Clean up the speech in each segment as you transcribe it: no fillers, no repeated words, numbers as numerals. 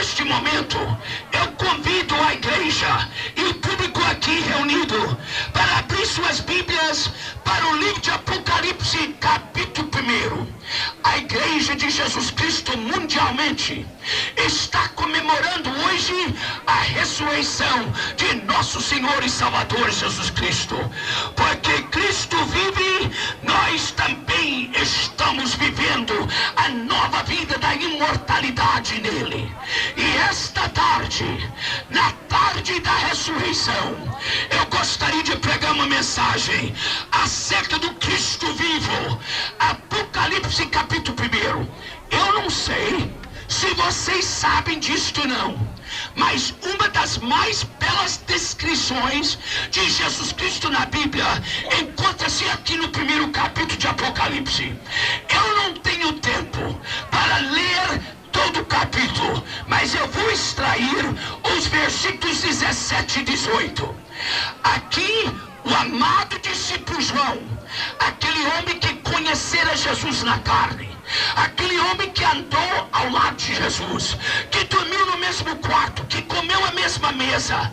neste momento, eu convido a igreja e o público aqui reunido para abrir suas Bíblias para o livro de Apocalipse, capítulo 1. A igreja de Jesus Cristo mundialmente está comemorando hoje a ressurreição de nosso Senhor e Salvador Jesus Cristo. Porque Cristo vive, nós também estamos vivendo a nova vida da imortalidade nele. E esta tarde, na tarde da ressurreição, eu gostaria de pregar uma mensagem acerca do Cristo vivo. Apocalipse capítulo 1. Eu não sei se vocês sabem disto ou não, mas uma das mais belas descrições de Jesus Cristo na Bíblia encontra-se aqui no 1º capítulo de Apocalipse. Eu não tenho tempo para ler todo o capítulo, mas eu vou extrair os versículos 17 e 18. Aqui, o amado discípulo João, aquele homem que conhecera Jesus na carne, aquele homem que andou ao lado de Jesus, que dormiu no mesmo quarto, que comeu a mesma mesa,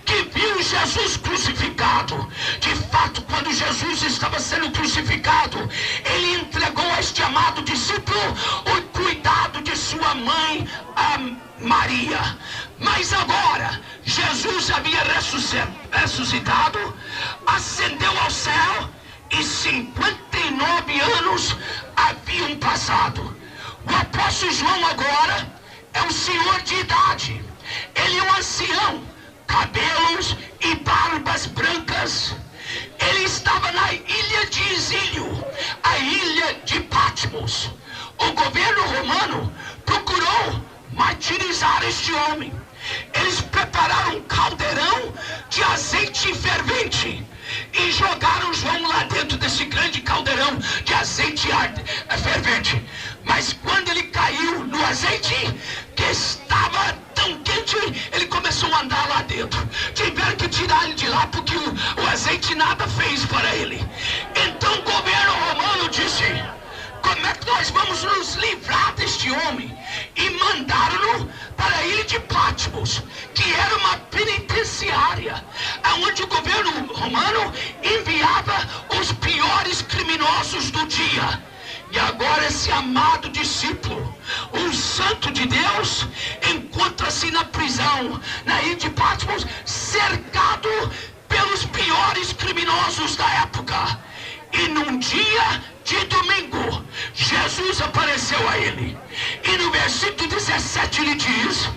que viu Jesus crucificado. De fato, quando Jesus estava sendo crucificado, ele entregou a este amado discípulo o cuidado de sua mãe, a Maria. Mas agora, Jesus havia ressuscitado, ascendeu ao céu, e 59 anos haviam passado. O apóstolo João agora é um senhor de idade. Ele é um ancião, cabelos e barbas brancas. Ele estava na ilha de exílio, a ilha de Patmos. O governo romano procurou martirizar este homem. Eles prepararam um caldeirão de azeite fervente e jogaram João lá dentro desse grande caldeirão de azeite fervente. Mas quando ele caiu no azeite, que estava tão quente, ele começou a andar lá dentro. Tiveram que tirar ele de lá porque o azeite nada fez para ele. Então o governo romano disse: como é que nós vamos nos livrar deste homem? E mandaram-no para a ilha de Patmos, que era uma penitenciária, onde o governo romano enviava os piores criminosos do dia. E agora esse amado discípulo, um santo de Deus, encontra-se na prisão, na ilha de Patmos, cercado pelos piores criminosos da época. E num dia de domingo, Jesus apareceu a ele. E no versículo 17 ele diz: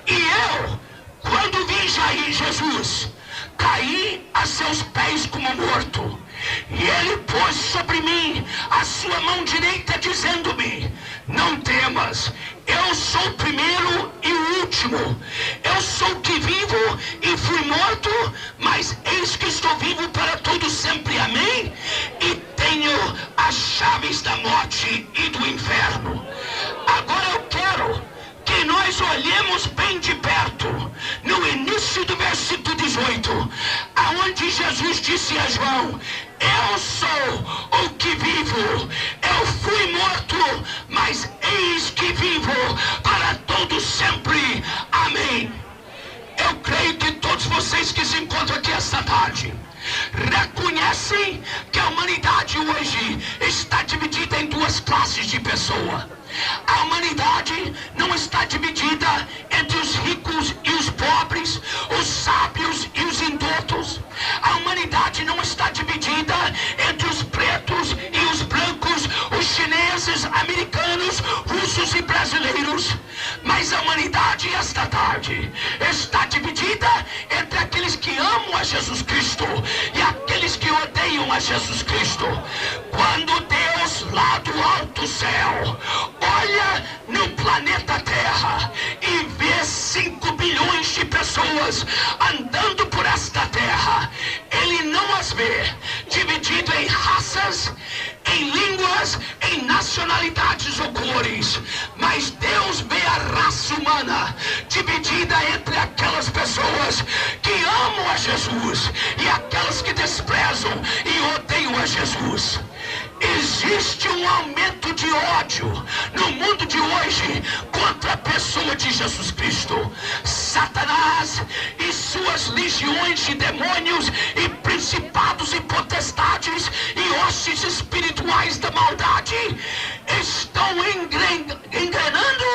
e eu, quando vi Jesus, caí a seus pés como morto. E ele pôs sobre mim a sua mão direita, dizendo-me: não temas, eu sou o primeiro e o último. Eu sou o que vivo e fui morto, mas eis que estou vivo para todo sempre. Amém? E tenho as chaves da morte e do inferno. Agora eu quero que nós olhemos bem de perto no início do versículo 18, aonde Jesus disse a João: eu sou o que vivo, eu fui morto, mas eis que vivo para todo sempre. Amém. Eu creio que todos vocês que se encontram aqui esta tarde reconhecem que a humanidade hoje está dividida em duas classes de pessoa. A humanidade não está dividida entre os ricos e os pobres, os sábios e os indoutos. A humanidade não está dividida entre os pretos e os brancos, os chineses, americanos, russos e brasileiros. Mas a humanidade esta tarde está dividida entre aqueles que amam a Jesus Cristo e aqueles que odeiam a Jesus Cristo. Quando Deus lá do alto céu olha no planeta Terra e vê 5 bilhões de pessoas andando por esta terra, ele não as vê dividido em raças, em línguas, em nacionalidades ou cores, mas Deus vê a raça humana dividida entre aquelas aquelas pessoas que amam a Jesus e aquelas que desprezam e odeiam a Jesus. Existe um aumento de ódio no mundo de hoje contra a pessoa de Jesus Cristo. Satanás e suas legiões de demônios e principados e potestades e hostes espirituais da maldade estão engrenando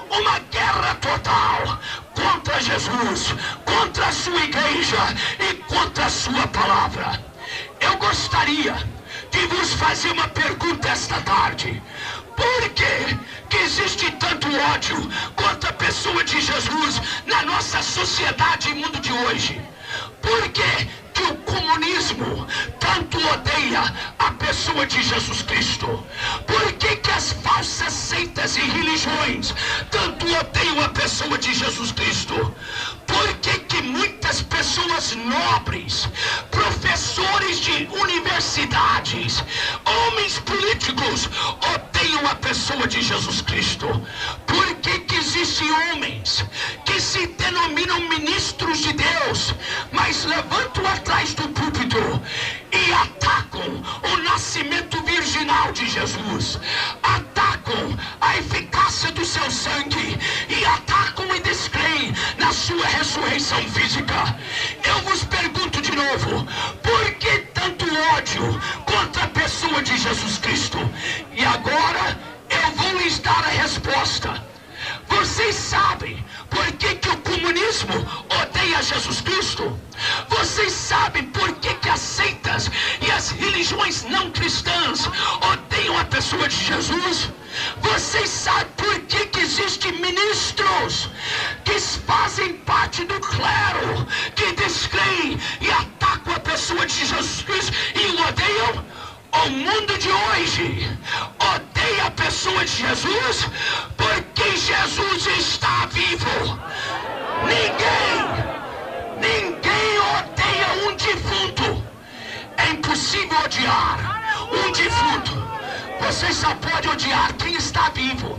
uma guerra total contra Jesus, contra a sua igreja e contra a sua palavra. Eu gostaria de vos fazer uma pergunta esta tarde. Por que existe tanto ódio contra a pessoa de Jesus na nossa sociedade e mundo de hoje? Por que o comunismo tanto odeia a pessoa de Jesus Cristo? Por que as falsas seitas e religiões tanto odeiam a pessoa de Jesus Cristo? Por que muitas pessoas nobres, professores de universidades, homens políticos odeiam a pessoa de Jesus Cristo? Por que existem homens que se denominam ministros de Deus, mas levantam atrás do púlpito e atacam o nascimento virginal de Jesus, atacam a eficácia do seu sangue e atacam e descreem na sua ressurreição física? Eu vos pergunto de novo, por que tanto ódio contra a pessoa de Jesus Cristo? E agora eu vou lhes dar a resposta. Vocês sabem por que o comunismo odeia Jesus Cristo? Vocês sabem por que as seitas e as religiões não cristãs odeiam a pessoa de Jesus? Vocês sabem por que existem ministros que fazem parte do clero, que descreem e atacam a pessoa de Jesus Cristo e o odeiam? O mundo de hoje odeia a pessoa de Jesus porque Jesus está vivo. Ninguém odeia um defunto. É impossível odiar um defunto. Você só pode odiar quem está vivo,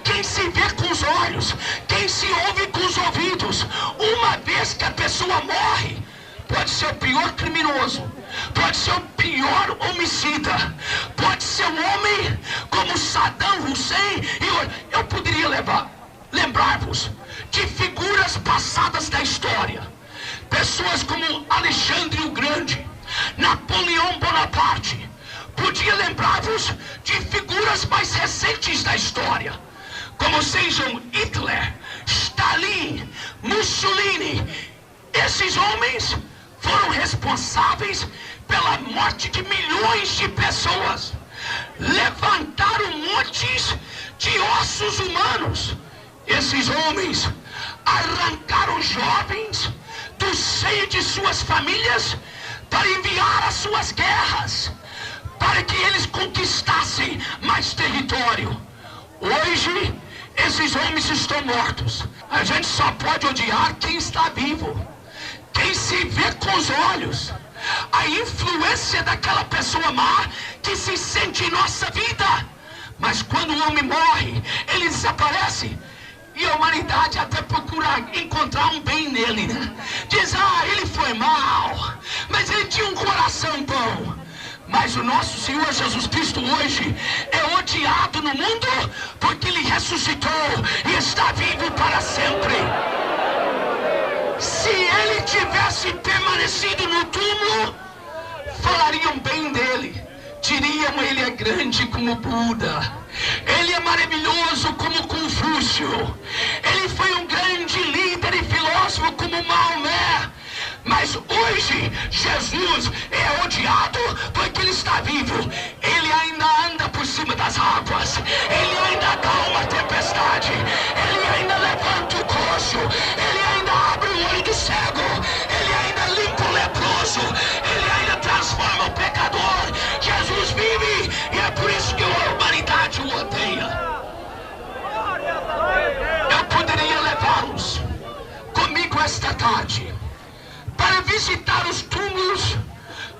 quem se vê com os olhos, quem se ouve com os ouvidos. Uma vez que a pessoa morre, pode ser o pior criminoso, pode ser o pior homicida, pode ser um homem como Saddam Hussein. Eu poderia lembrar-vos de figuras passadas da história, pessoas como Alexandre o Grande, Napoleão Bonaparte. Podia lembrar-vos de figuras mais recentes da história, como sejam Hitler, Stalin, Mussolini. Esses homens foram responsáveis pela morte de milhões de pessoas. Levantaram montes de ossos humanos. Esses homens arrancaram jovens do seio de suas famílias para enviar às suas guerras, para que eles conquistassem mais território. Hoje, esses homens estão mortos. A gente só pode odiar quem está vivo, quem se vê com os olhos. A influência daquela pessoa má que se sente em nossa vida. Mas quando o homem morre, ele desaparece. E a humanidade até procura encontrar um bem nele, né? Diz, ele foi mal, mas ele tinha um coração bom. Mas o nosso Senhor Jesus Cristo hoje é odiado no mundo porque Ele ressuscitou e está vivo para sempre. Se Ele tivesse permanecido no túmulo, falariam bem dele. Diriam, ele é grande como Buda, ele é maravilhoso como Confúcio, ele foi um grande líder e filósofo como Maomé. Mas hoje Jesus é odiado porque ele está vivo. Ele ainda anda por cima das águas, ele ainda acalma a tempestade, ele ainda levanta o coxo, ele ainda abre o olho do cego, ele ainda limpa o leproso, ele ainda transforma o pecador. Jesus vive e é por isso que a humanidade o odeia. Eu poderia levá-los comigo esta tarde para visitar os túmulos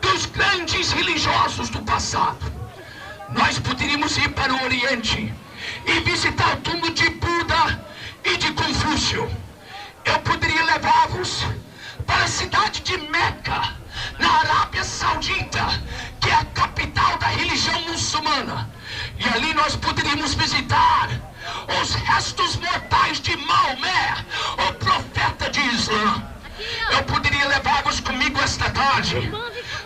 dos grandes religiosos do passado. Nós poderíamos ir para o Oriente e visitar o túmulo de Buda e de Confúcio. Eu poderia levá-los irmos para a cidade de Meca, na Arábia Saudita, que é a capital da religião muçulmana. E ali nós poderíamos visitar os restos mortais de Maomé, o profeta de Islã. Eu poderia levá-los comigo esta tarde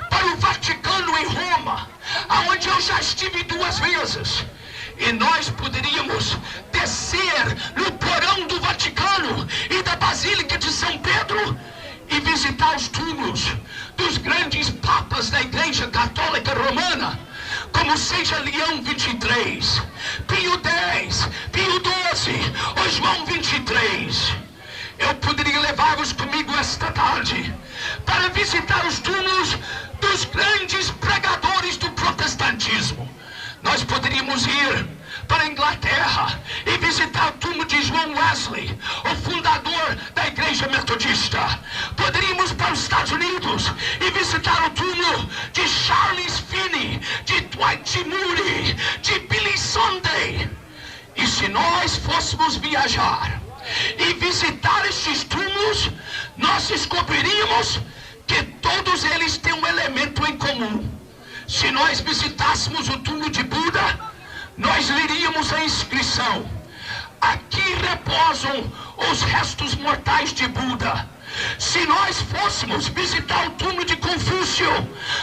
para o Vaticano em Roma, aonde eu já estive 2 vezes. E nós poderíamos descer no porão do Vaticano e da Basílica de São Pedro e visitar os túmulos dos grandes papas da Igreja Católica Romana, como seja Leão 23, Pio X, Pio XII ou João 23. Eu poderia levá-los comigo esta tarde para visitar os túmulos dos grandes pregadores do protestantismo. Nós poderíamos ir para a Inglaterra e visitar o túmulo de John Wesley, o fundador da Igreja Metodista. Poderíamos ir para os Estados Unidos e visitar o túmulo de Charles Finney, de Dwight Moody, de Billy Sunday. E se nós fôssemos viajar e visitar estes túmulos, nós descobriríamos que todos eles têm um elemento em comum. Se nós visitássemos o túmulo de Buda, nós leríamos a inscrição: aqui reposam os restos mortais de Buda. Se nós fôssemos visitar o túmulo de Confúcio,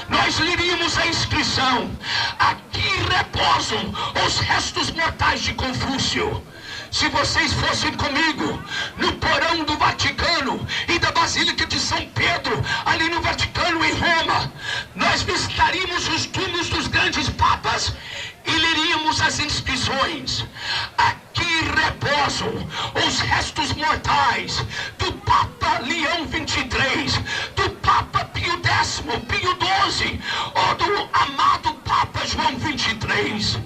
nós leríamos a inscrição: aqui reposam os restos mortais de Confúcio. Se vocês fossem comigo no porão do Vaticano e da Basílica de São Pedro, ali no Vaticano em Roma, nós visitaríamos os túmulos dos grandes papas e leríamos as inscrições: aqui reposam os restos mortais do Papa Leão 23, do Papa Pio X, Pio XII ou do amado Papa João 23.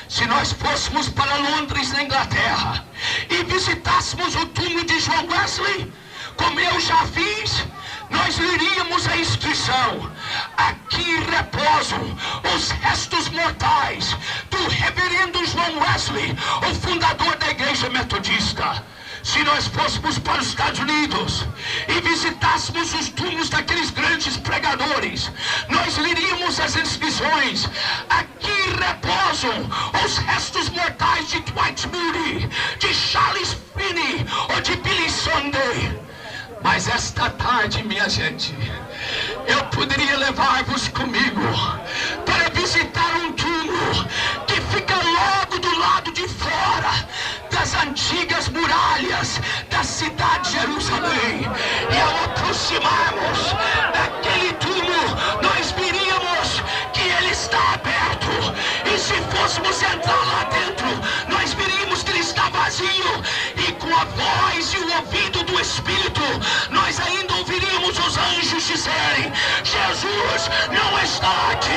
Se nós fôssemos para Londres, na Inglaterra, e visitássemos o túmulo de John Wesley, como eu já fiz, nós leríamos a inscrição: aqui reposam os restos mortais do reverendo John Wesley, o fundador da Igreja Metodista. Se nós fôssemos para os Estados Unidos e visitássemos os túmulos daqueles grandes pregadores, nós leríamos as inscrições: aqui reposam os restos mortais de Dwight Moody, de Charles Finney ou de Billy Sunday. Mas esta tarde, minha gente, eu poderia levar-vos comigo para visitar um túmulo que fica logo do lado de fora das antigas muralhas da cidade de Jerusalém. E ao aproximarmos daquele túmulo, nós veríamos que ele está aberto. E se fôssemos entrar lá dentro, nós veríamos que ele está vazio. E com a voz e o ouvido do Espírito, nós ainda ouviríamos os anjos dizerem: Jesus não está aqui,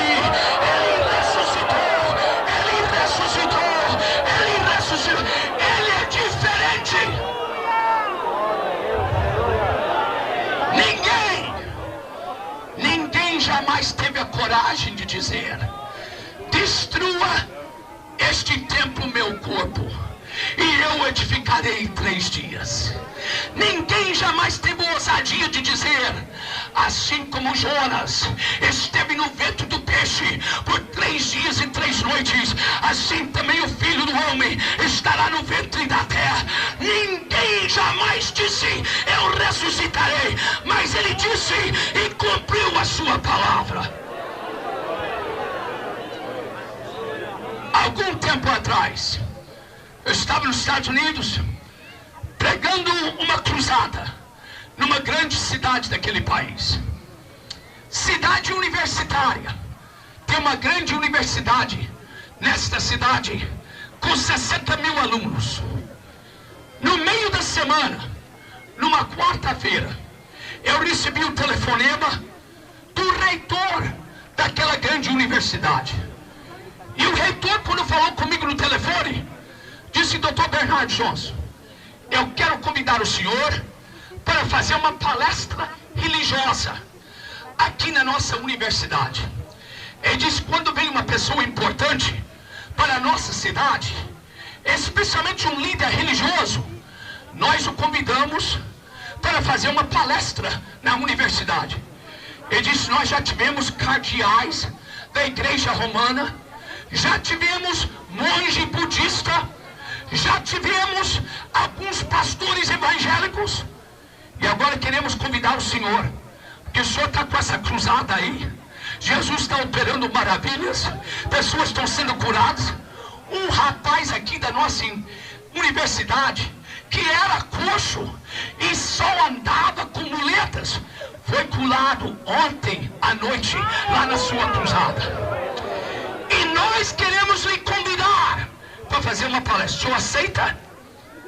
Ele ressuscitou, Ele ressuscitou, Ele ressuscitou, Ele é diferente. Ninguém jamais teve a coragem de dizer: destrua este templo, meu corpo, e eu edificarei em 3 dias. Ninguém jamais teve a ousadia de dizer: assim como Jonas esteve no ventre do peixe por 3 dias e 3 noites, assim também o Filho do Homem estará no ventre da terra. Ninguém jamais disse: eu ressuscitarei, mas ele disse e cumpriu a sua palavra. Algum tempo atrás, eu estava nos Estados Unidos pregando uma cruzada numa grande cidade daquele país, cidade universitária. Tem uma grande universidade nesta cidade com 60 mil alunos. No meio da semana, numa quarta-feira, eu recebi um telefonema do reitor daquela grande universidade. E o reitor, quando falou comigo no telefone, disse: Dr. Bernard Johnson, eu quero convidar o senhor para fazer uma palestra religiosa aqui na nossa universidade. Ele disse: quando vem uma pessoa importante para a nossa cidade, especialmente um líder religioso, nós o convidamos para para fazer uma palestra na universidade. Ele disse: nós já tivemos cardeais da igreja romana, já tivemos monge budista, já tivemos alguns pastores evangélicos, e agora queremos convidar o senhor, porque o senhor está com essa cruzada aí. Jesus está operando maravilhas, pessoas estão sendo curadas. Um rapaz aqui da nossa universidade, que era coxo e só andava com muletas, foi curado ontem à noite lá na sua cruzada. E nós queremos lhe convidar para fazer uma palestra. O senhor aceita?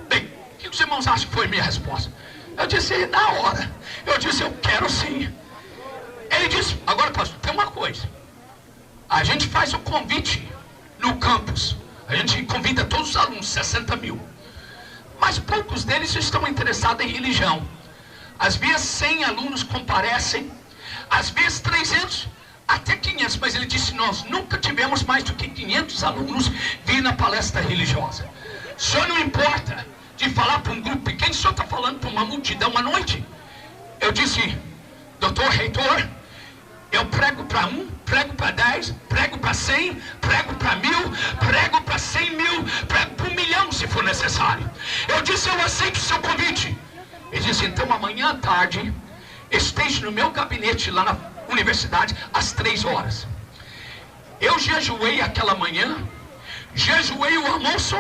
Bem, o que os irmãos acham que foi minha resposta? Eu disse: na hora. Eu disse: eu quero sim. Ele disse: agora, pastor, tem uma coisa. A gente faz o convite no campus. A gente convida todos os alunos, 60 mil. Mas poucos deles estão interessados em religião. Às vezes 100 alunos comparecem, às vezes 300, até 500. Mas ele disse: nós nunca tivemos mais do que 500 alunos vir na palestra religiosa. O senhor não importa de falar para um grupo pequeno, o senhor está falando para uma multidão à noite? Eu disse: doutor reitor, eu prego para 1, prego para 10, prego para 100, prego para 1000, prego para 100 mil, prego para 1 milhão se for necessário. Eu disse: eu aceito o seu convite. Ele disse: então amanhã à tarde esteja no meu gabinete lá na universidade às 3 horas. Eu jejuei aquela manhã, jejuei o almoço,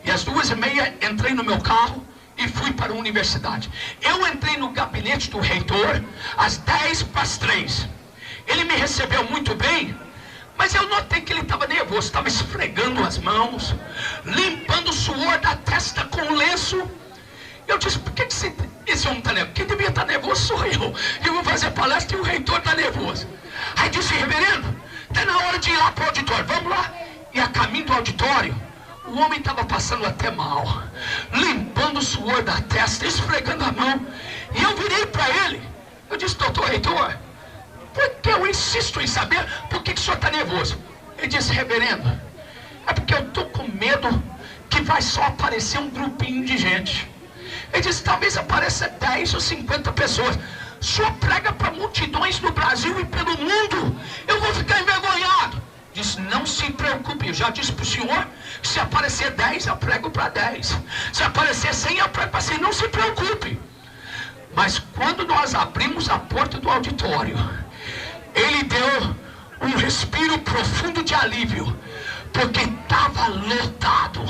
e às 2h30 entrei no meu carro e fui para a universidade. Eu entrei no gabinete do reitor às 2:50. Ele me recebeu muito bem, mas eu notei que ele estava nervoso, estava esfregando as mãos, limpando o suor da testa com o lenço. Eu disse: por que esse homem está nervoso? Quem devia estar nervoso sou eu. Eu vou fazer palestra e o reitor está nervoso. Aí disse: reverendo, está na hora de ir lá para o auditório, vamos lá. E a caminho do auditório, o homem estava passando até mal, limpando o suor da testa, esfregando a mão. E eu virei para ele, eu disse: doutor reitor, porque eu insisto em saber por que o senhor está nervoso. Ele disse: reverendo, é porque eu estou com medo que vai só aparecer um grupinho de gente. Ele disse: talvez apareça 10 ou 50 pessoas. O senhor prega para multidões no Brasil e pelo mundo, eu vou ficar envergonhado. Disse: não se preocupe, eu já disse para o senhor que se aparecer 10, eu prego para 10. Se aparecer 100, eu prego para 100. Não se preocupe. Mas quando nós abrimos a porta do auditório, ele deu um respiro profundo de alívio, porque estava lotado.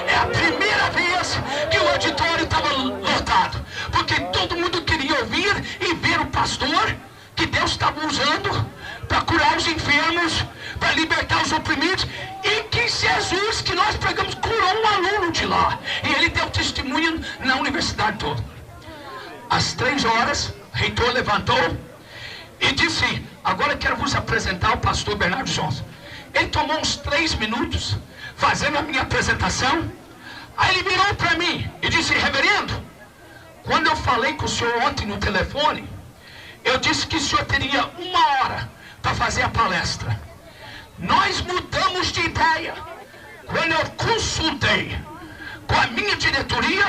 É a primeira vez que o auditório estava lotado, porque todo mundo queria ouvir e ver o pastor que Deus estava usando para curar os enfermos, para libertar os oprimidos, e que Jesus, que nós pregamos, curou um aluno de lá, e ele deu testemunho na universidade toda. Às 3 horas, o reitor levantou e disse: agora quero vos apresentar o pastor Bernardo Johnson. Ele tomou uns 3 minutos fazendo a minha apresentação. Aí ele virou para mim e disse: reverendo, quando eu falei com o senhor ontem no telefone, eu disse que o senhor teria 1 hora para fazer a palestra. Nós mudamos de ideia. Quando eu consultei com a minha diretoria,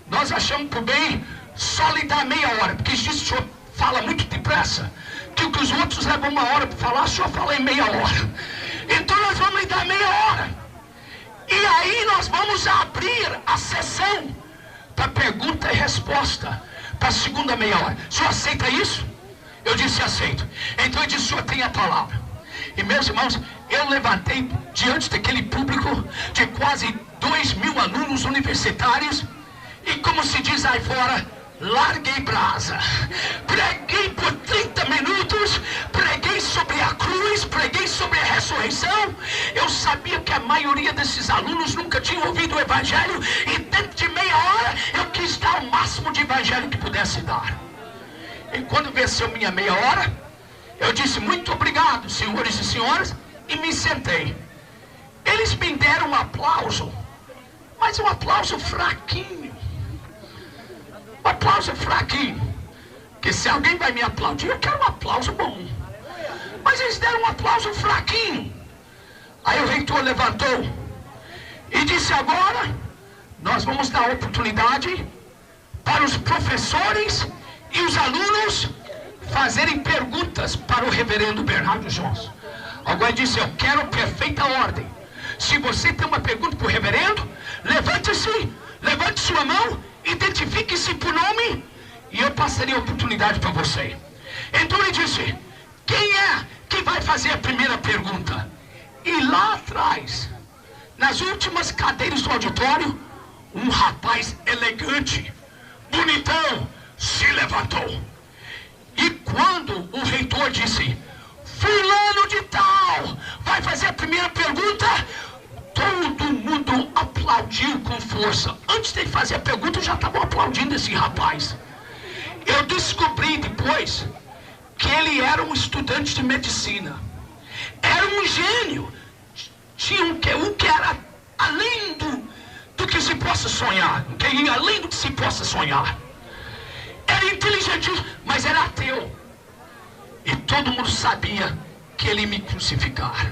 nós achamos por bem só lhe dar meia hora, porque diz que o senhor fala muito depressa, que o que os outros levam 1 hora para falar, o senhor fala em meia hora. Então nós vamos lhe dar meia hora, e aí nós vamos abrir a sessão para pergunta e resposta, para a segunda meia hora. O senhor aceita isso? Eu disse: aceito. Então ele disse: o senhor tem a palavra. E meus irmãos, eu levantei diante daquele público de quase 2.000 alunos universitários, e como se diz aí fora, larguei brasa. Preguei por 30 minutos, preguei sobre a cruz, preguei sobre a ressurreição. Eu sabia que a maioria desses alunos nunca tinham ouvido o evangelho, e dentro de meia hora eu quis dar o máximo de evangelho que pudesse dar. E quando venceu minha meia hora, eu disse: muito obrigado, senhores e senhoras, e me sentei. Eles me deram um aplauso, mas um aplauso fraquinho. Um aplauso fraquinho. Que se alguém vai me aplaudir, eu quero um aplauso bom. Mas eles deram um aplauso fraquinho. Aí o reitor levantou e disse: agora nós vamos dar oportunidade para os professores e os alunos fazerem perguntas para o reverendo Bernardo Johnson. Agora disse: eu quero perfeita ordem. Se você tem uma pergunta para o reverendo, levante-se, levante sua mão, identifique-se por nome, e eu passarei a oportunidade para você. Então ele disse: quem é que vai fazer a primeira pergunta? E lá atrás, nas últimas cadeiras do auditório, um rapaz elegante, bonitão, se levantou. E quando o reitor disse: fulano de tal vai fazer a primeira pergunta, todo mundo aplaudiu com força. Antes de fazer a pergunta, já estavam aplaudindo esse rapaz. Eu descobri depois que ele era um estudante de medicina. Era um gênio. Tinha um que era além do que se possa sonhar. Que ia além do que se possa sonhar. Era inteligente, mas era ateu. E todo mundo sabia que ele ia me crucificar.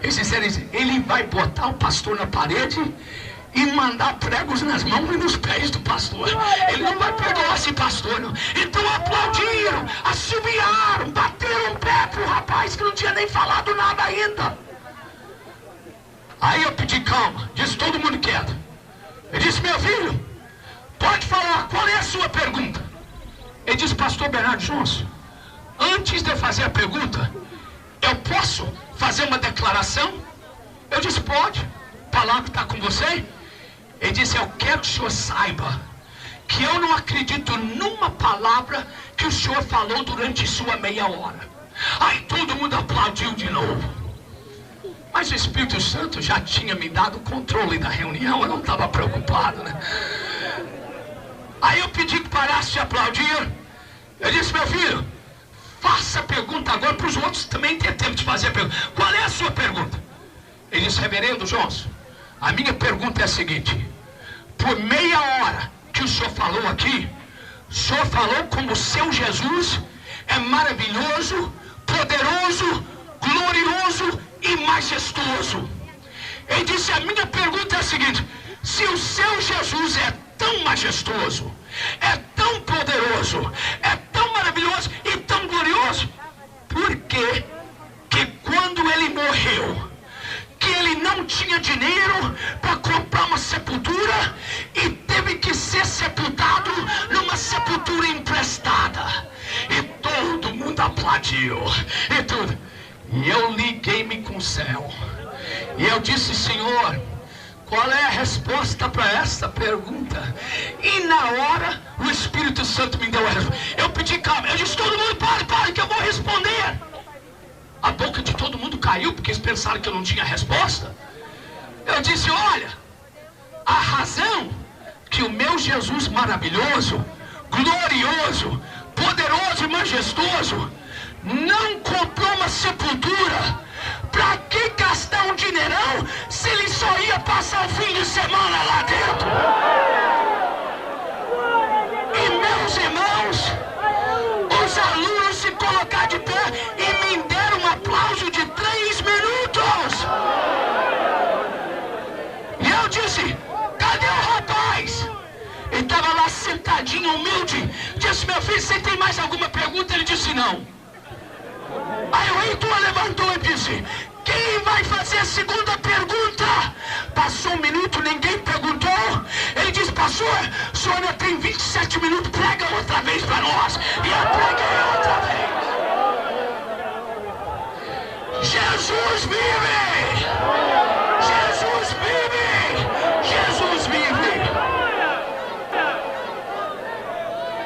Eles disseram: ele vai botar o pastor na parede e mandar pregos nas mãos e nos pés do pastor. Ele não vai perdoar esse pastor, não. Então aplaudiram, assobiaram, bateram o pé pro rapaz que não tinha nem falado nada ainda. Aí eu pedi calma, disse todo mundo quieto. Ele disse: meu filho, pode falar, qual é a sua pergunta? Ele disse: pastor Bernardo Johnson, antes de fazer a pergunta, eu posso fazer uma declaração? Eu disse: pode, a palavra está com você. Ele disse: eu quero que o senhor saiba que eu não acredito numa palavra que o senhor falou durante sua meia hora. Aí todo mundo aplaudiu de novo. Mas o Espírito Santo já tinha me dado o controle da reunião, eu não estava preocupado, né? Aí eu pedi que parasse de aplaudir. Eu disse: meu filho, faça a pergunta agora para os outros também ter tempo de fazer a pergunta. Qual é a sua pergunta? Ele disse: reverendo Johnson, a minha pergunta é a seguinte: por meia hora que o senhor falou aqui, o senhor falou como o seu Jesus é maravilhoso, poderoso, glorioso e majestoso. Ele disse: a minha pergunta é a seguinte: se o seu Jesus é tão majestoso, é tão poderoso, é tão maravilhoso e tão glorioso, por que quando ele morreu, que ele não tinha dinheiro para comprar uma sepultura e teve que ser sepultado numa sepultura emprestada? E todo mundo aplaudiu e tudo. E eu liguei-me com o céu e eu disse: Senhor, qual é a resposta para esta pergunta? E na hora o Espírito Santo me deu a resposta. Eu pedi calma, eu disse: todo mundo pare que eu vou responder. A boca de todo mundo caiu porque eles pensaram que eu não tinha resposta. Eu disse: olha, a razão que o meu Jesus maravilhoso, glorioso, poderoso e majestoso não comprou uma sepultura, para que gastar um dineirão se ele só ia passar o fim de semana lá dentro? E meus irmãos, os alunos se colocaram de pé e me deram um aplauso de 3 minutos. E eu disse: cadê o rapaz? Ele estava lá sentadinho, humilde. Disse: meu filho, você tem mais alguma pergunta? Ele disse: não. Aí o reitor levantou e disse: quem vai fazer a segunda pergunta? Passou 1 minuto, ninguém perguntou. Ele disse: pastor, o senhor ainda tem 27 minutos, prega outra vez para nós. E eu preguei outra vez. Jesus vive! Jesus vive! Jesus vive!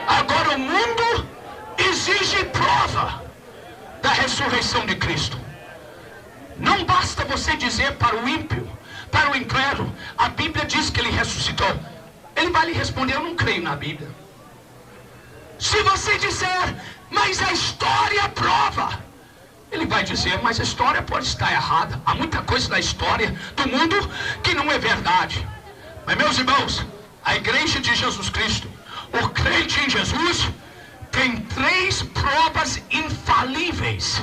Agora o mundo exige prova da ressurreição de Cristo. Não basta você dizer para o ímpio, para o incrédulo: a Bíblia diz que ele ressuscitou. Ele vai lhe responder: eu não creio na Bíblia. Se você disser: mas a história prova, ele vai dizer: mas a história pode estar errada. Há muita coisa na história do mundo que não é verdade. Mas meus irmãos, a igreja de Jesus Cristo, o crente em Jesus, tem 3 provas infalíveis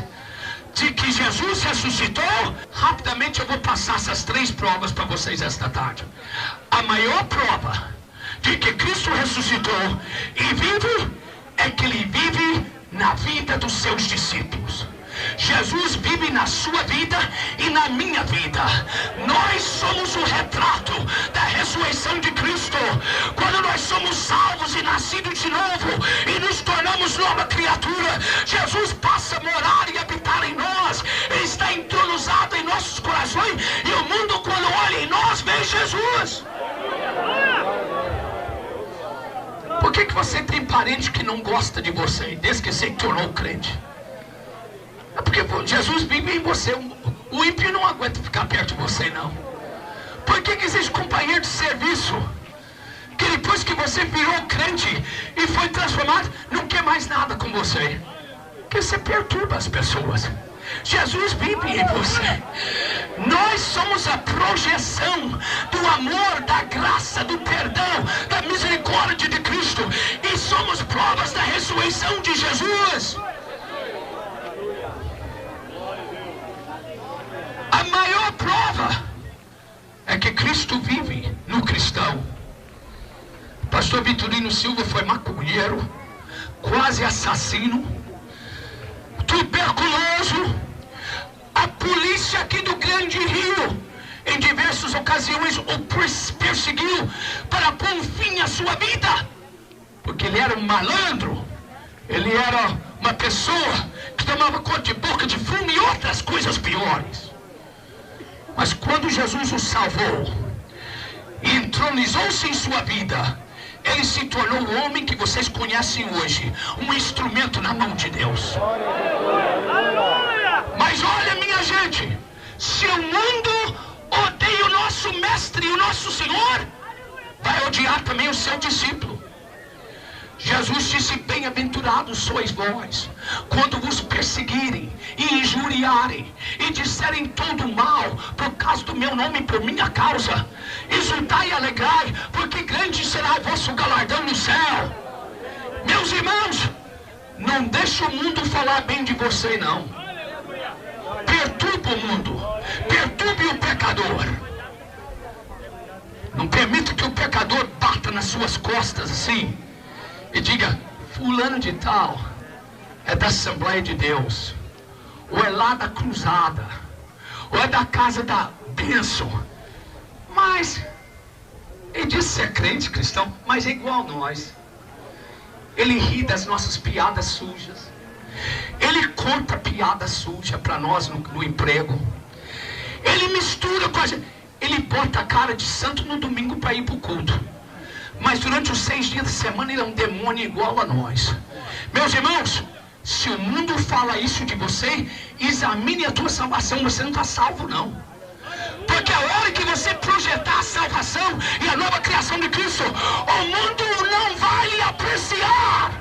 de que Jesus ressuscitou. Rapidamente eu vou passar essas 3 provas para vocês esta tarde. A maior prova de que Cristo ressuscitou e vive é que Ele vive na vida dos seus discípulos. Jesus vive na sua vida e na minha vida. Nós somos o retrato da ressurreição de Cristo. Quando nós somos salvos e nascidos de novo e nos tornamos nova criatura, Jesus passa a morar e habitar em nós. Ele está entronizado em nossos corações e o mundo, quando olha em nós, vê Jesus. Por que você tem parente que não gosta de você desde que se tornou crente? É porque Jesus vive em você. O ímpio não aguenta ficar perto de você, não. Por que existe companheiro de serviço que depois que você virou crente e foi transformado, não quer mais nada com você? Porque você perturba as pessoas. Jesus vive em você. Nós somos a projeção do amor, da graça, do perdão, da misericórdia de Cristo. E somos provas da ressurreição de Jesus. A maior prova é que Cristo vive no cristão. Pastor Vitorino Silva foi maconheiro, quase assassino, tuberculoso. A polícia aqui do Grande Rio, em diversas ocasiões, o perseguiu para pôr um fim à sua vida, porque ele era um malandro, ele era uma pessoa que tomava conta de boca de fumo e outras coisas piores. Mas quando Jesus o salvou e entronizou-se em sua vida, ele se tornou o homem que vocês conhecem hoje, um instrumento na mão de Deus. Mas olha, minha gente, se o mundo odeia o nosso mestre e o nosso Senhor, vai odiar também o seu discípulo. Jesus disse: bem-aventurados sois vós, quando vos perseguirem e injuriarem e disserem todo mal por causa do meu nome e por minha causa. Exultai e alegrai, porque grande será o vosso galardão no céu. Meus irmãos, não deixe o mundo falar bem de você, não. Perturbe o mundo, perturbe o pecador. Não permita que o pecador bata nas suas costas assim e diga: fulano de tal é da Assembleia de Deus, ou é lá da cruzada, ou é da casa da bênção, mas ele diz ser crente cristão, mas é igual a nós. Ele ri das nossas piadas sujas, ele conta piada suja para nós no emprego, ele mistura com a gente, ele bota a cara de santo no domingo para ir para o culto, mas durante os 6 dias da semana ele é um demônio igual a nós. Meus irmãos, se o mundo fala isso de você, examine a tua salvação. Você não está salvo, não. Porque a hora que você projetar a salvação e a nova criação de Cristo, o mundo não vai lhe apreciar.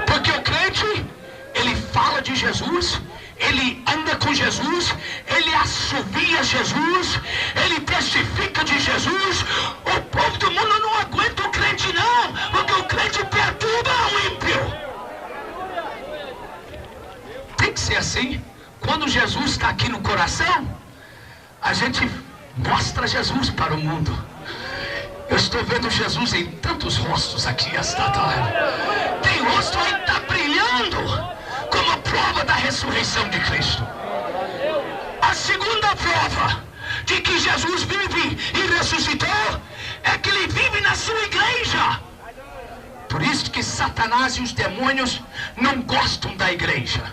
Porque o crente, ele fala de Jesus, ele anda com Jesus, ele assovia Jesus, ele testifica de Jesus. O povo do mundo não aguenta o crente, não, porque o crente perturba o ímpio. Tem que ser assim. Quando Jesus está aqui no coração, a gente mostra Jesus para o mundo. Eu estou vendo Jesus em tantos rostos aqui esta tarde. Tem rosto aí que está brilhando como prova da ressurreição de Cristo. A segunda prova de que Jesus vive e ressuscitou é que ele vive na sua igreja. Por isso que Satanás e os demônios não gostam da igreja.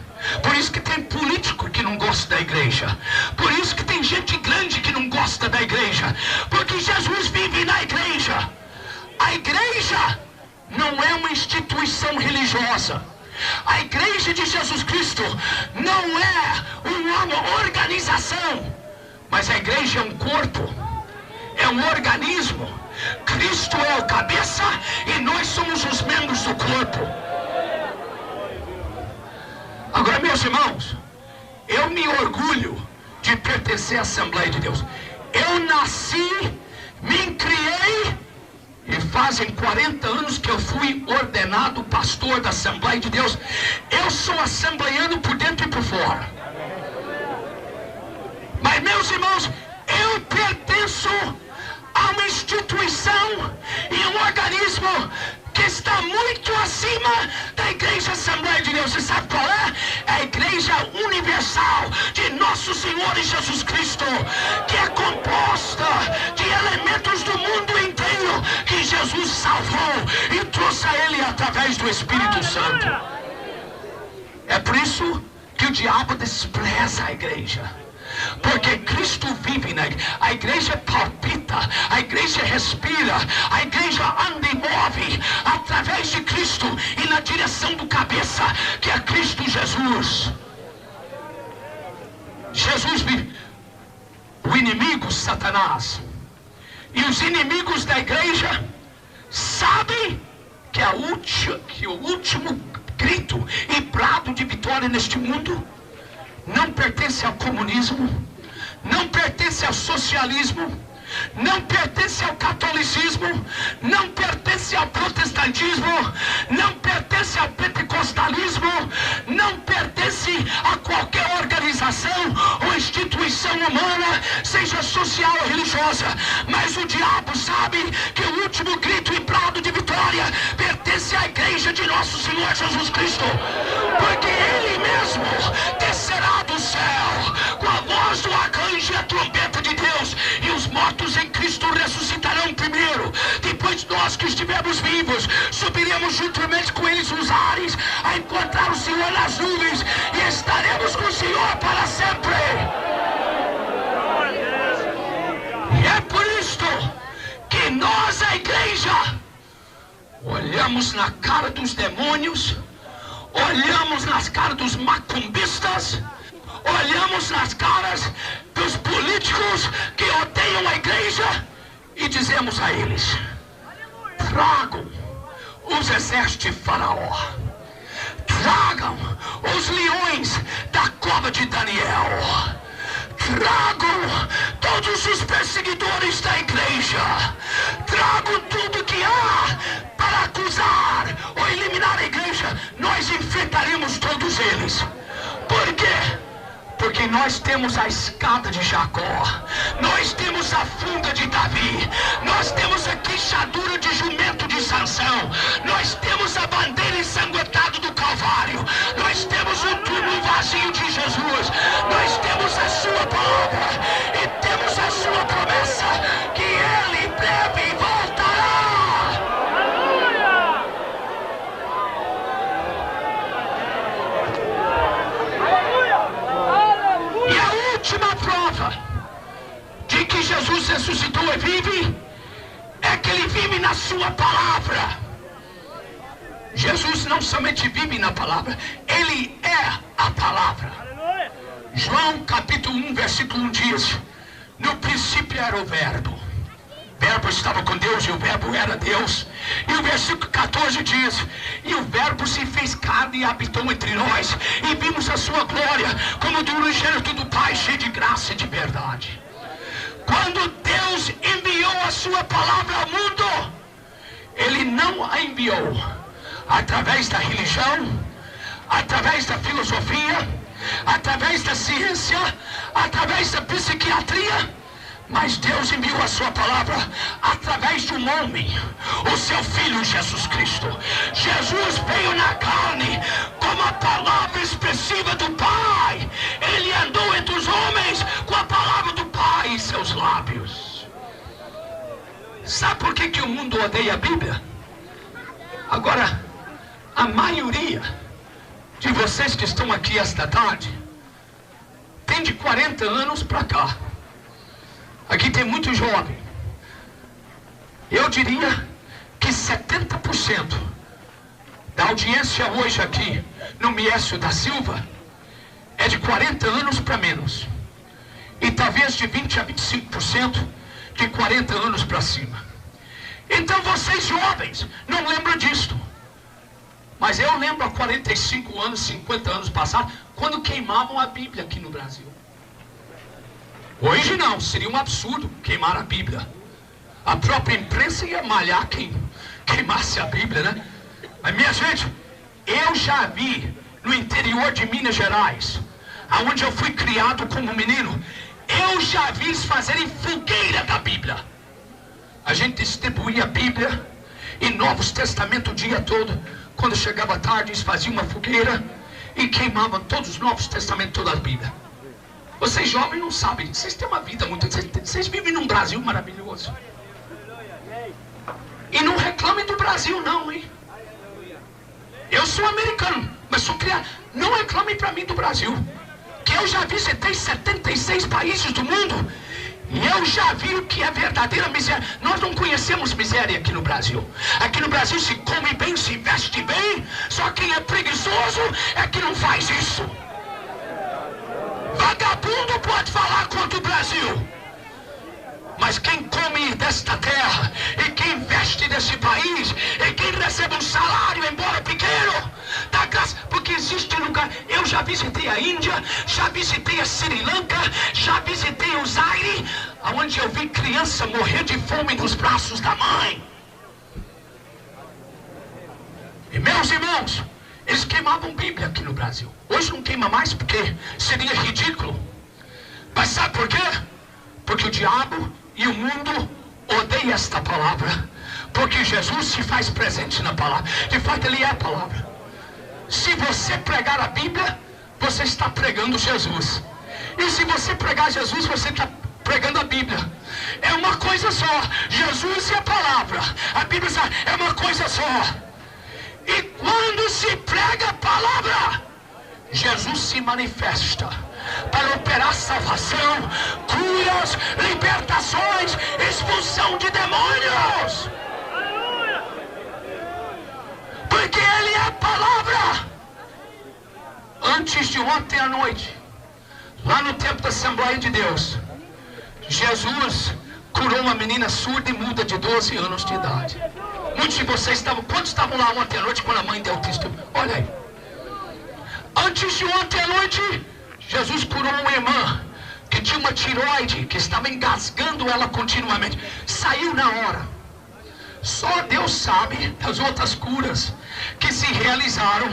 Por isso que tem político que não gosta da igreja. Por isso que tem gente grande que não gosta da igreja. Porque Jesus vive na igreja. A igreja não é uma instituição religiosa. A igreja de Jesus Cristo não é uma organização, mas a igreja é um corpo, é um organismo. Cristo é o cabeça e nós somos os membros do corpo. Agora, meus irmãos, eu me orgulho de pertencer à Assembleia de Deus. Eu nasci, me criei e fazem 40 anos que eu fui ordenado pastor da Assembleia de Deus. Eu sou assembleiano por dentro e por fora. Mas, meus irmãos, eu pertenço há uma instituição e um organismo que está muito acima da Igreja Assembleia de Deus. Você sabe qual é? É a Igreja Universal de Nosso Senhor Jesus Cristo, que é composta de elementos do mundo inteiro, que Jesus salvou e trouxe a Ele através do Espírito Santo. É por isso que o diabo despreza a igreja. Porque Cristo vive na igreja. A igreja palpita, a igreja respira, a igreja anda e move através de Cristo e na direção do cabeça, que é Cristo Jesus. Jesus vive. O inimigo, Satanás, e os inimigos da igreja sabem que o último grito e brado de vitória neste mundo não pertence ao comunismo, não pertence ao socialismo, não pertence ao catolicismo, não pertence ao protestantismo, não pertence ao pentecostalismo, não pertence a qualquer organização ou instituição humana, seja social ou religiosa, mas o diabo sabe que o último grito e brado de vitória pertence à igreja de nosso Senhor Jesus Cristo, porque Ele mesmo descerá do céu com a voz do arcanjo e a trombeta de Deus, e os mortos em Cristo ressuscitarão primeiro. Depois nós que estivermos vivos subiremos juntamente com eles nos ares a encontrar o Senhor nas nuvens, e estaremos com o Senhor para sempre. E é por isto que nós, a igreja, olhamos na cara dos demônios, olhamos nas caras dos macumbistas, olhamos nas caras dos políticos que odeiam a igreja e dizemos a eles: tragam os exércitos de Faraó, tragam os leões da cova de Daniel, tragam todos os perseguidores da igreja, tragam tudo que há para acusar ou eliminar a igreja. Nós enfrentaremos todos eles. Por quê? Porque nós temos a escada de Jacó, nós temos a funda de Davi, nós temos a queixadura de jumento de Sansão, nós temos a bandeira ensanguentada do Calvário, nós temos o túmulo vazio de Jesus, nós temos a sua palavra e temos a sua promessa que Ele em breve voltará. E a última prova de que Jesus ressuscitou e vive é que Ele vive na sua palavra. Jesus não somente vive na palavra, Ele é a palavra. João capítulo 1 versículo 1 diz: no princípio era o verbo, o verbo estava com Deus e o verbo era Deus. E o versículo 14 diz: e o verbo se fez carne e habitou entre nós, e vimos a sua glória como do unigênito do Pai, cheio de graça e de verdade. Quando Deus enviou a sua palavra ao mundo, Ele não a enviou através da religião, através da filosofia, através da ciência, através da psiquiatria, mas Deus enviou a sua palavra através de um homem, o seu Filho Jesus Cristo. Jesus veio na carne como a palavra expressiva do Pai. Ele andou entre os homens com a palavra do Pai em seus lábios. Sabe por que o mundo odeia a Bíblia? Agora, a maioria de vocês que estão aqui esta tarde tem de 40 anos para cá. Aqui tem muito jovem. Eu diria que 70% da audiência hoje aqui no Miécio da Silva é de 40 anos para menos. E talvez de 20 a 25% de 40 anos para cima. Então vocês jovens não lembram disto. Mas eu lembro há 45 anos, 50 anos passados, quando queimavam a Bíblia aqui no Brasil. Hoje não, seria um absurdo queimar a Bíblia. A própria imprensa ia malhar quem queimasse a Bíblia, né? Mas minha gente, eu já vi no interior de Minas Gerais, aonde eu fui criado como menino, eu já vi eles fazerem fogueira da Bíblia. A gente distribuía a Bíblia e Novos Testamentos o dia todo. Quando chegava tarde, eles faziam uma fogueira e queimavam todos os Novos Testamentos, toda a Bíblia. Vocês jovens não sabem, vocês têm uma vida muito... Vocês vivem num Brasil maravilhoso. E não reclamem do Brasil não, hein? Eu sou americano, mas sou criado. Não reclamem para mim do Brasil, que eu já visitei 76 países do mundo. E eu já vi o que é verdadeira miséria. Nós não conhecemos miséria aqui no Brasil. Aqui no Brasil se come bem, se veste bem. Só quem é preguiçoso é que não faz isso. Vagabundo pode falar contra o Brasil, mas quem come desta terra, e quem veste desse país, e quem recebe um salário, embora pequeno, dá graça, porque existe lugar. Eu já visitei a Índia, já visitei a Sri Lanka, já visitei o Zaire, onde eu vi criança morrer de fome nos braços da mãe. E meus irmãos, eles queimavam Bíblia aqui no Brasil. Hoje não queima mais porque seria ridículo. Mas sabe por quê? Porque o diabo e o mundo odeiam esta palavra. Porque Jesus se faz presente na palavra. De fato, Ele é a palavra. Se você pregar a Bíblia, você está pregando Jesus. E se você pregar Jesus, você está pregando a Bíblia. É uma coisa só. Jesus e a palavra. A Bíblia é uma coisa só. E quando se prega a palavra, Jesus se manifesta para operar salvação, curas, libertações, expulsão de demônios. Porque Ele é a palavra. Antes de ontem à noite, lá no templo da Assembleia de Deus, Jesus curou uma menina surda e muda de 12 anos de idade. Muitos de vocês estavam... Quantos estavam lá ontem à noite quando a mãe deu o testemunho? Olha aí. Antes de ontem à noite, Jesus curou uma irmã que tinha uma tireoide, que estava engasgando ela continuamente. Saiu na hora. Só Deus sabe das outras curas que se realizaram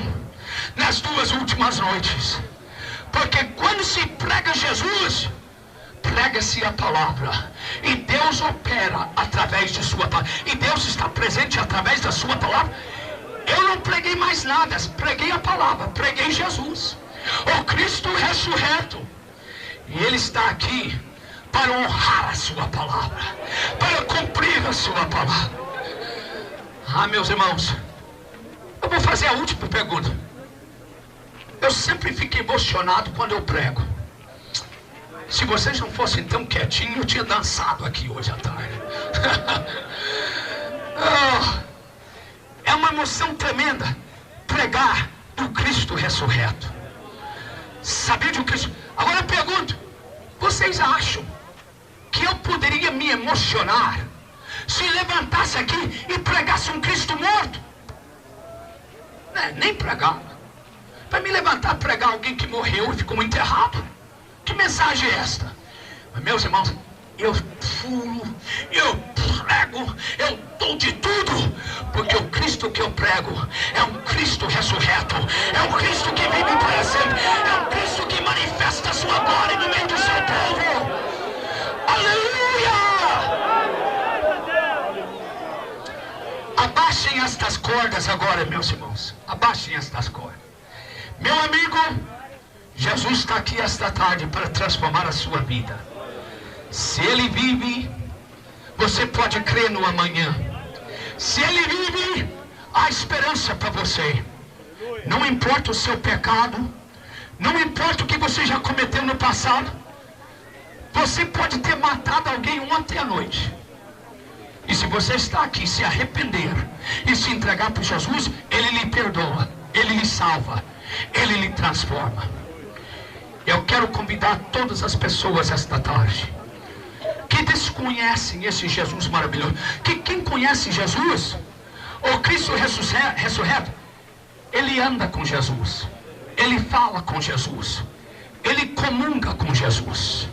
nas 2 últimas noites. Porque quando se prega Jesus, prega-se a palavra. E Deus opera através de sua palavra. E Deus está presente através da sua palavra. Eu não preguei mais nada, preguei a palavra, preguei Jesus, o Cristo ressurreto. E Ele está aqui para honrar a sua palavra, para cumprir a sua palavra. Ah, meus irmãos, eu vou fazer a última pergunta. Eu sempre fico emocionado quando eu prego. Se vocês não fossem tão quietinhos, eu tinha dançado aqui hoje à tarde. É uma emoção tremenda pregar do Cristo ressurreto. Saber de Cristo. Agora eu pergunto, vocês acham que eu poderia me emocionar se levantasse aqui e pregasse um Cristo morto? Nem pregar. Para me levantar e pregar alguém que morreu e ficou enterrado. Que mensagem é esta? Mas, meus irmãos, eu furo, eu prego, eu dou de tudo, porque o Cristo que eu prego é um Cristo ressurreto, é um Cristo que vive para sempre, é um Cristo que manifesta a sua glória no meio do seu povo. Aleluia! Abaixem estas cordas agora, meus irmãos, abaixem estas cordas. Meu amigo, Jesus está aqui esta tarde para transformar a sua vida. Se Ele vive, você pode crer no amanhã. Se Ele vive, há esperança para você. Não importa o seu pecado, não importa o que você já cometeu no passado. Você pode ter matado alguém ontem à noite. E se você está aqui, se arrepender e se entregar para Jesus, Ele lhe perdoa, Ele lhe salva, Ele lhe transforma. Eu quero convidar todas as pessoas esta tarde que desconhecem esse Jesus maravilhoso, que quem conhece Jesus, o Cristo ressurreto, ele anda com Jesus, ele fala com Jesus, ele comunga com Jesus.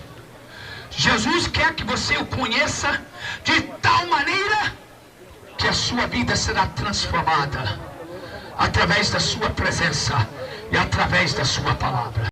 Jesus quer que você o conheça de tal maneira que a sua vida será transformada através da sua presença e através da sua palavra.